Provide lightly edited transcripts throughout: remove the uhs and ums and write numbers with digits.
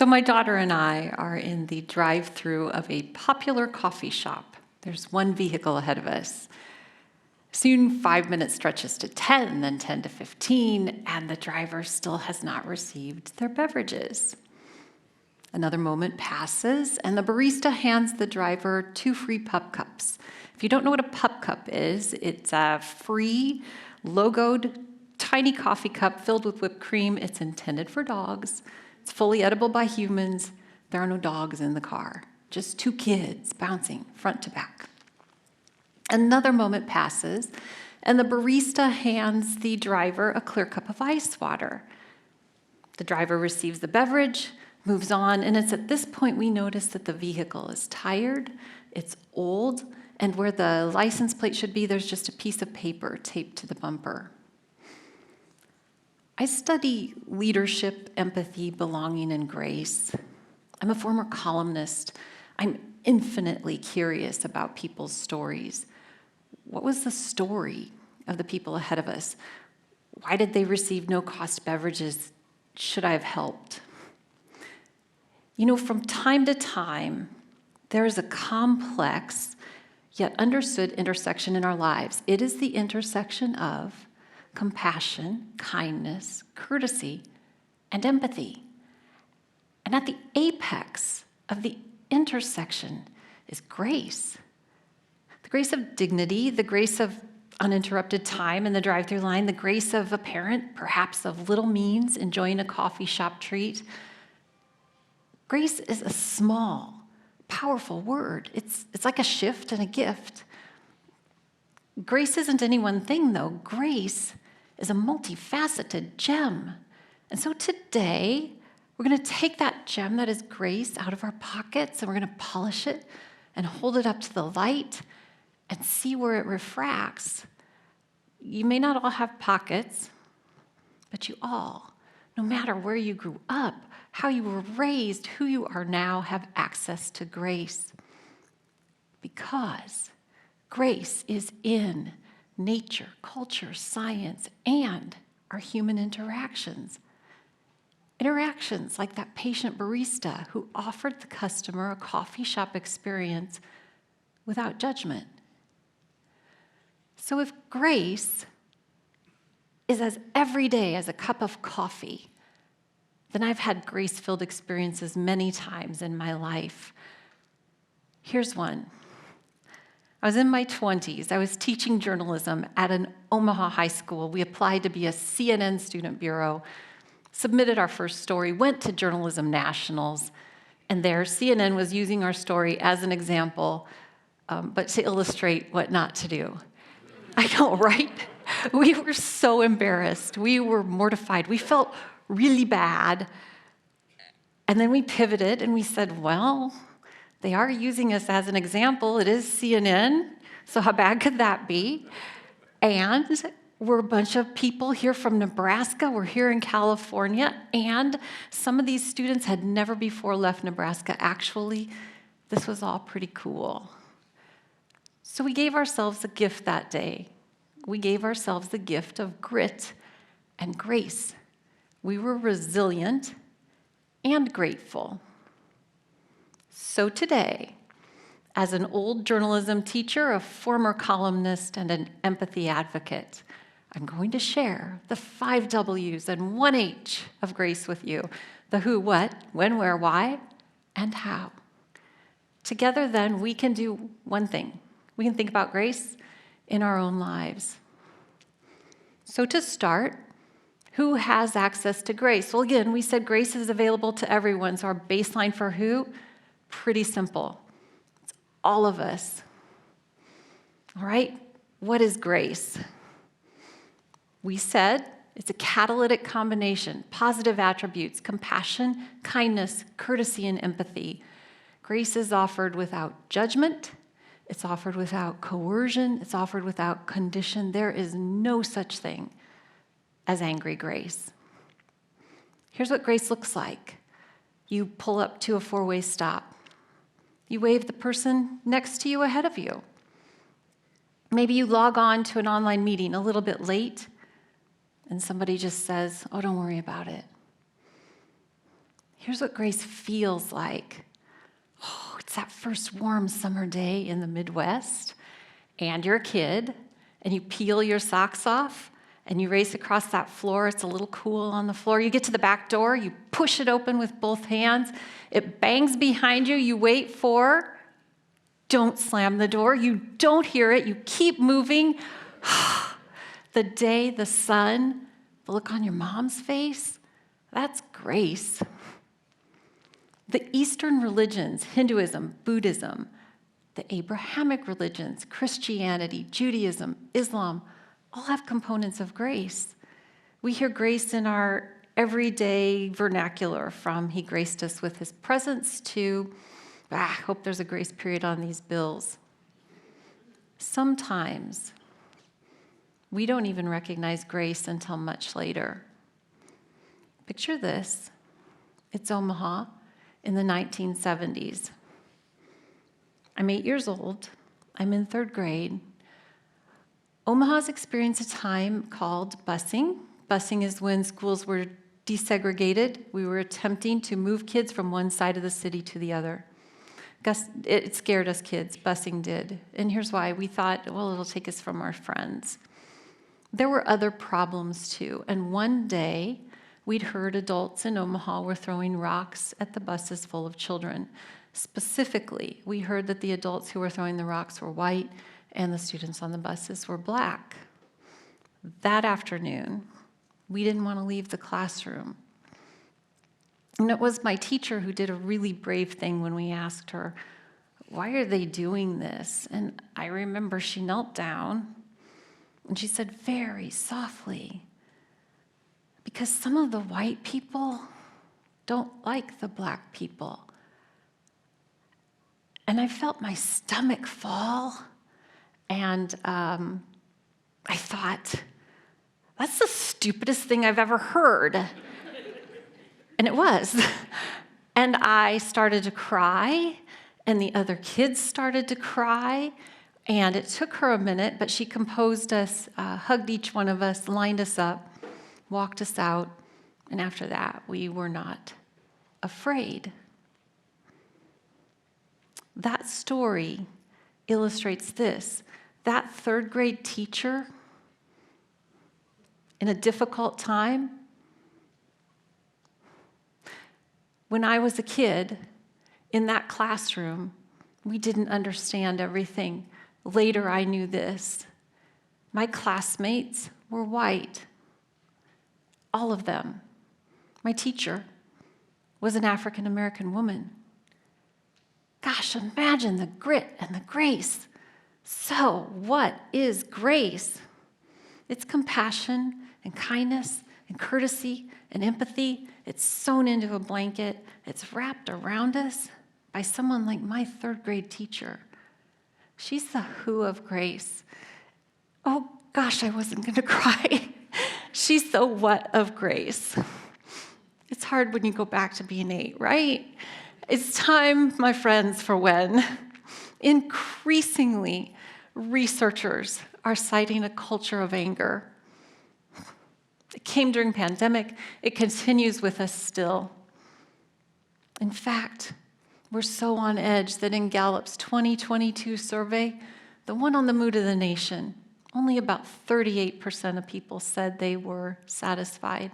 So my daughter and I are in the drive-thru of a popular coffee shop. There's one vehicle ahead of us. Soon 5 minutes stretches to 10, then 10 to 15, and the driver still has not received their beverages. Another moment passes, and the barista hands the driver 2 free pup cups. If you don't know what a pup cup is, it's a free, logoed, tiny coffee cup filled with whipped cream. It's intended for dogs. It's fully edible by humans. There are no dogs in the car, just 2 kids bouncing front to back. Another moment passes, and the barista hands the driver a clear cup of ice water. The driver receives the beverage, moves on, and it's at this point we notice that the vehicle is tired, it's old, and where the license plate should be, there's just a piece of paper taped to the bumper. I study leadership, empathy, belonging, and grace. I'm a former columnist. I'm infinitely curious about people's stories. What was the story of the people ahead of us? Why did they receive no-cost beverages? Should I have helped? You know, from time to time, there is a complex yet understood intersection in our lives. It is the intersection of compassion, kindness, courtesy, and empathy. And at the apex of the intersection is grace. The grace of dignity, the grace of uninterrupted time in the drive-thru line, the grace of a parent, perhaps of little means, enjoying a coffee shop treat. Grace is a small, powerful word. It's like a shift and a gift. Grace isn't any one thing, though. Grace is a multifaceted gem. And so today, we're going to take that gem that is grace out of our pockets, and we're going to polish it and hold it up to the light and see where it refracts. You may not all have pockets, but you all, no matter where you grew up, how you were raised, who you are now, have access to grace. Because grace is in nature, culture, science, and our human interactions. Interactions like that patient barista who offered the customer a coffee shop experience without judgment. So if grace is as everyday as a cup of coffee, then I've had grace-filled experiences many times in my life. Here's one. I was in my 20s. I was teaching journalism at an Omaha high school. We applied to be a CNN student bureau, submitted our first story, went to Journalism Nationals, and there CNN was using our story as an example, but to illustrate what not to do. I know, right? We were so embarrassed. We were mortified. We felt really bad. And then we pivoted and we said, well, they are using us as an example. It is CNN, so how bad could that be? And we're a bunch of people here from Nebraska. We're here in California, and some of these students had never before left Nebraska. Actually, this was all pretty cool. So we gave ourselves a gift that day. We gave ourselves the gift of grit and grace. We were resilient and grateful. So today, as an old journalism teacher, a former columnist, and an empathy advocate, I'm going to share the 5 W's and 1 H of grace with you. The who, what, when, where, why, and how. Together, then, we can do one thing. We can think about grace in our own lives. So to start, who has access to grace? Well, again, we said grace is available to everyone, so our baseline for who? Pretty simple. It's all of us. All right, what is grace? We said it's a catalytic combination, positive attributes, compassion, kindness, courtesy, and empathy. Grace is offered without judgment. It's offered without coercion. It's offered without condition. There is no such thing as angry grace. Here's what grace looks like. You pull up to a 4-way stop. You wave the person next to you ahead of you. Maybe you log on to an online meeting a little bit late, and somebody just says, oh, don't worry about it. Here's what grace feels like. Oh, it's that first warm summer day in the Midwest, and you're a kid, and you peel your socks off, and you race across that floor. It's a little cool on the floor. You get to the back door, you push it open with both hands. It bangs behind you. You wait for, don't slam the door. You don't hear it. You keep moving. The day, the sun, the look on your mom's face, that's grace. The Eastern religions, Hinduism, Buddhism, the Abrahamic religions, Christianity, Judaism, Islam, all have components of grace. We hear grace in our everyday vernacular, from he graced us with his presence to, hope there's a grace period on these bills. Sometimes we don't even recognize grace until much later. Picture this. It's Omaha in the 1970s. I'm 8 years old. I'm in 3rd grade. Omaha's experienced a time called busing. Busing is when schools were desegregated. We were attempting to move kids from one side of the city to the other. It scared us kids, busing did. And here's why. We thought, well, it'll take us from our friends. There were other problems too. And one day, we'd heard adults in Omaha were throwing rocks at the buses full of children. Specifically, we heard that the adults who were throwing the rocks were white and the students on the buses were black. That afternoon, we didn't want to leave the classroom. And it was my teacher who did a really brave thing when we asked her, why are they doing this? And I remember she knelt down and she said very softly, because some of the white people don't like the black people. And I felt my stomach fall, and I thought, that's the stupidest thing I've ever heard. And it was. And I started to cry, and the other kids started to cry, and it took her a minute, but she composed us, hugged each one of us, lined us up, walked us out, and after that, we were not afraid. That story illustrates this. That 3rd grade teacher, in a difficult time, when I was a kid, in that classroom, we didn't understand everything. Later, I knew this. My classmates were white. All of them. My teacher was an African American woman. Gosh, imagine the grit and the grace. So, what is grace? It's compassion and kindness and courtesy and empathy. It's sewn into a blanket. It's wrapped around us by someone like my 3rd grade teacher. She's the who of grace. Oh, gosh, I wasn't going to cry. She's the what of grace. It's hard when you go back to being 8, right? It's time, my friends, for when. Increasingly, researchers are citing a culture of anger. It came during pandemic. It continues with us still. In fact, we're so on edge that in Gallup's 2022 survey, the one on the mood of the nation, only about 38% of people said they were satisfied.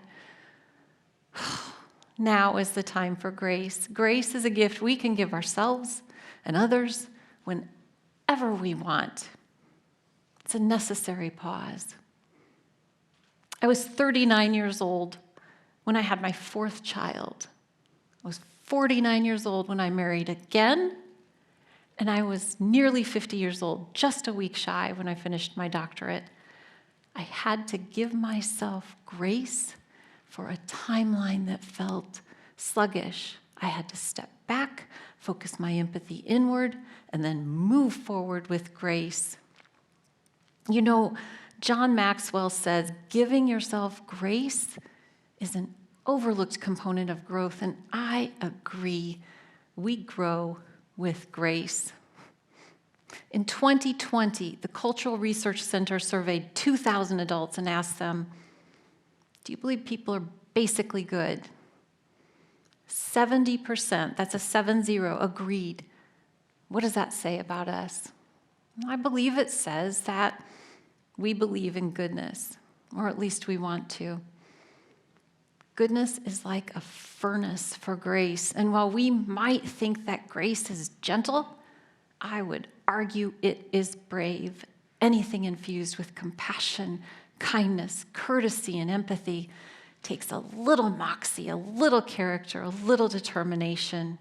Now is the time for grace. Grace is a gift we can give ourselves and others whenever we want. It's a necessary pause. I was 39 years old when I had my 4th child. I was 49 years old when I married again, and I was nearly 50 years old, just a week shy, when I finished my doctorate. I had to give myself grace for a timeline that felt sluggish. I had to step back, focus my empathy inward, and then move forward with grace. You know, John Maxwell says, giving yourself grace is an overlooked component of growth, and I agree. We grow with grace. In 2020, the Cultural Research Center surveyed 2,000 adults and asked them, do you believe people are basically good? 70%, that's a 70, agreed. What does that say about us? Well, I believe it says that we believe in goodness, or at least we want to. Goodness is like a furnace for grace, and while we might think that grace is gentle, I would argue it is brave. Anything infused with compassion, kindness, courtesy, and empathy takes a little moxie, a little character, a little determination.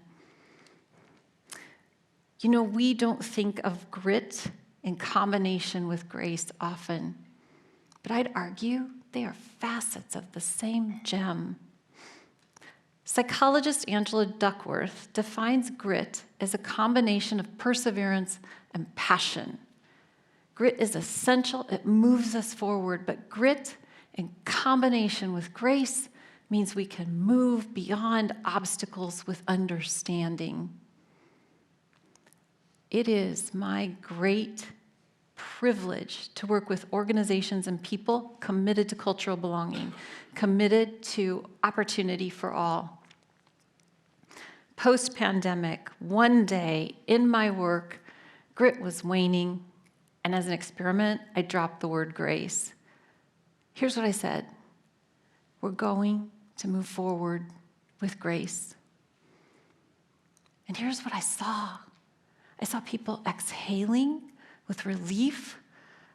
You know, we don't think of grit in combination with grace often, but I'd argue they are facets of the same gem. Psychologist Angela Duckworth defines grit as a combination of perseverance and passion. Grit is essential, it moves us forward, but grit in combination with grace means we can move beyond obstacles with understanding. It is my great privilege to work with organizations and people committed to cultural belonging, committed to opportunity for all. Post-pandemic, one day in my work, grit was waning, and as an experiment, I dropped the word grace. Here's what I said: we're going to move forward with grace. And here's what I saw. I saw people exhaling with relief.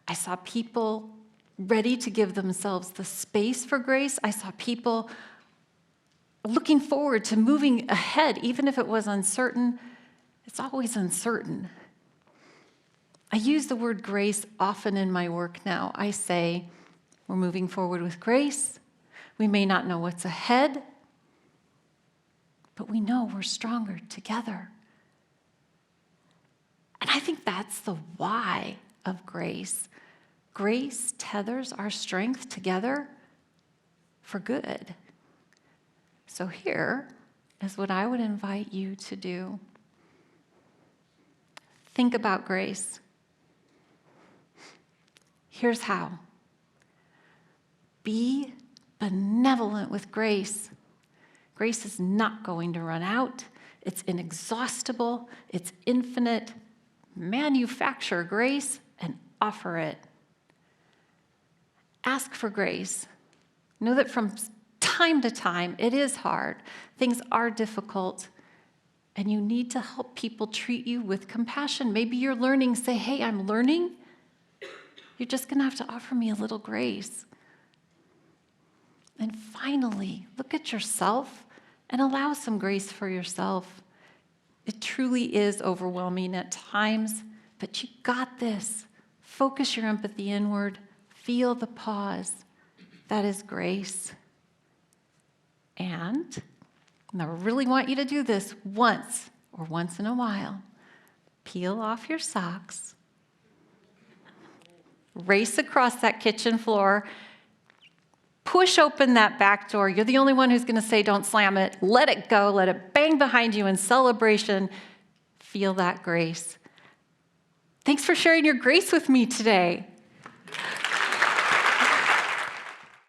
I saw people ready to give themselves the space for grace. I saw people looking forward to moving ahead, even if it was uncertain. It's always uncertain. I use the word grace often in my work now. I say, we're moving forward with grace. We may not know what's ahead, but we know we're stronger together. And I think that's the why of grace. Grace tethers our strength together for good. So here is what I would invite you to do. Think about grace. Here's how. Be benevolent with grace. Grace is not going to run out. It's inexhaustible. It's infinite. Manufacture grace and offer it. Ask for grace. Know that from time to time, it is hard. Things are difficult, and you need to help people treat you with compassion. Maybe you're learning, say, hey, I'm learning. You're just going to have to offer me a little grace. And finally, look at yourself and allow some grace for yourself. It truly is overwhelming at times, but you got this. Focus your empathy inward. Feel the pause. That is grace. And I really want you to do this once or once in a while. Peel off your socks. Race across that kitchen floor. Push open that back door. You're the only one who's going to say, don't slam it. Let it go. Let it bang behind you in celebration. Feel that grace. Thanks for sharing your grace with me today.